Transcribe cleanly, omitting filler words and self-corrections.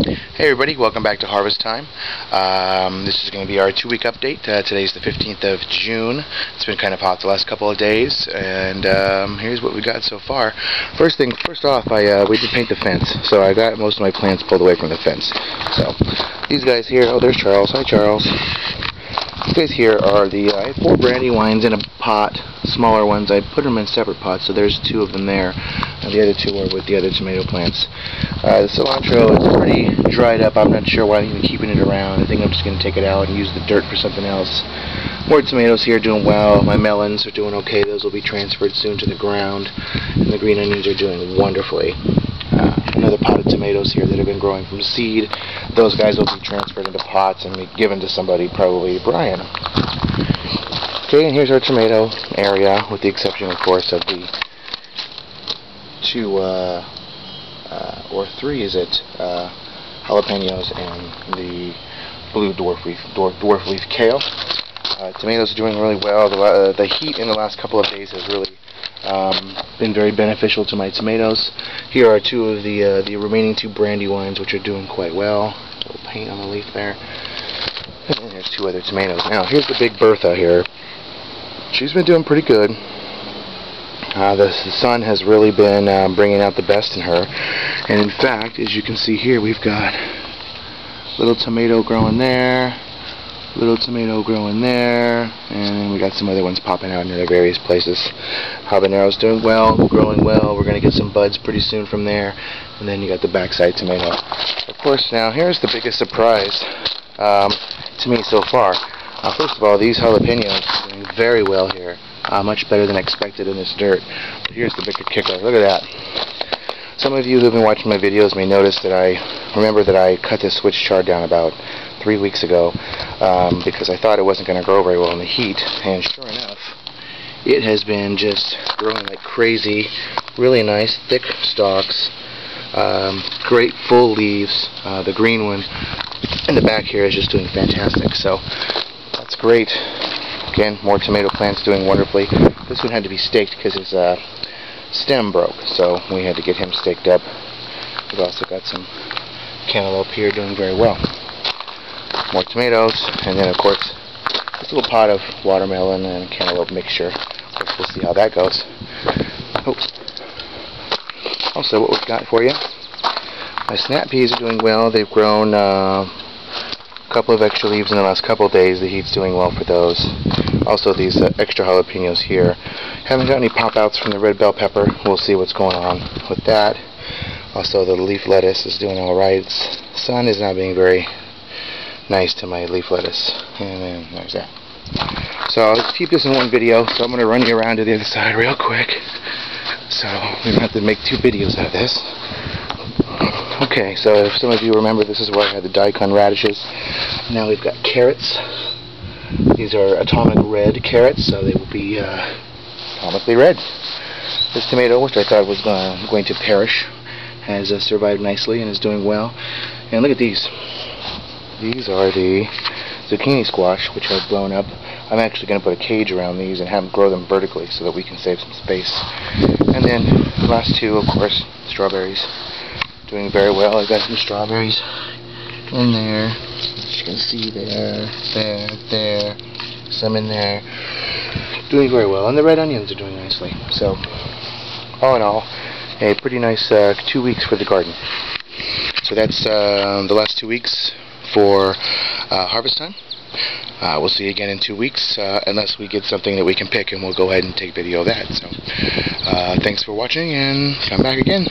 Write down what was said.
Hey everybody, welcome back to Harvest Time. This is going to be our 2-week update. Today's the 15th of June. It's been kind of hot the last couple of days, and here's what we got so far. First off, we did paint the fence, so I got most of my plants pulled away from the fence. So these guys here, oh, there's Charles. Hi Charles. These guys here are I have 4 brandywines in a pot, smaller ones. I put them in separate pots, so there's 2 of them there, and the other 2 are with the other tomato plants. The cilantro is pretty dried up. I'm not sure why I'm even keeping it around. I think I'm just going to take it out and use the dirt for something else. More tomatoes here doing well. My melons are doing okay. Those will be transferred soon to the ground, and the green onions are doing wonderfully. Another pot of tomatoes here that have been growing from seed. Those guys will be transferred into pots and be given to somebody, probably Brian. Okay, and here's our tomato area, with the exception, of course, of the 2 or 3, is it, jalapenos and the blue dwarf leaf kale. Tomatoes are doing really well. The heat in the last couple of days has really been very beneficial to my tomatoes. Here are 2 of the remaining 2 brandywines, which are doing quite well. A little paint on the leaf there. And there's 2 other tomatoes. Now here's the big Bertha here. She's been doing pretty good. The sun has really been bringing out the best in her, and in fact, as you can see here, we've got little tomato growing there, little tomato growing there, and we got some other ones popping out in other various places. Habaneros doing well, growing well. We're going to get some buds pretty soon from there, and then you got the backside tomato. Of course, now here's the biggest surprise to me so far. First of all, these jalapenos are doing very well here. Much better than expected in this dirt. But here's the bigger kicker. Look at that. Some of you who have been watching my videos may notice that I cut this switch chard down about 3 weeks ago because I thought it wasn't going to grow very well in the heat, and sure enough, it has been just growing like crazy. Really nice, thick stalks, great full leaves. The green one in the back here is just doing fantastic. So that's great. Again, more tomato plants doing wonderfully. This one had to be staked because his stem broke, so we had to get him staked up. We've also got some cantaloupe here doing very well. More tomatoes, and then of course this little pot of watermelon and cantaloupe mixture. Of course, we'll see how that goes. Oops. Also, what we've got for you, my snap peas are doing well. They've grown a couple of extra leaves in the last couple of days. The heat's doing well for those. Also, these extra jalapenos here. Haven't got any pop-outs from the red bell pepper. We'll see what's going on with that. Also, the leaf lettuce is doing alright. The sun is not being very nice to my leaf lettuce. And then there's that. So I'll keep this in one video, so I'm going to run you around to the other side real quick. So we don't have to make 2 videos out of this. Okay, so if some of you remember, this is where I had the daikon radishes. Now we've got carrots. These are atomic red carrots, so they will be atomically red. This tomato, which I thought was going to perish, has survived nicely and is doing well. And look at these. These are the zucchini squash, which have blown up. I'm actually going to put a cage around these and have them grow them vertically so that we can save some space. And then the last 2, of course, strawberries. Doing very well. I've got some strawberries in there. As you can see there, some in there. Doing very well. And the red onions are doing nicely. So, all in all, a pretty nice 2 weeks for the garden. So that's the last 2 weeks for harvest time. We'll see you again in 2 weeks, unless we get something that we can pick, and we'll go ahead and take video of that. So, thanks for watching, and come back again.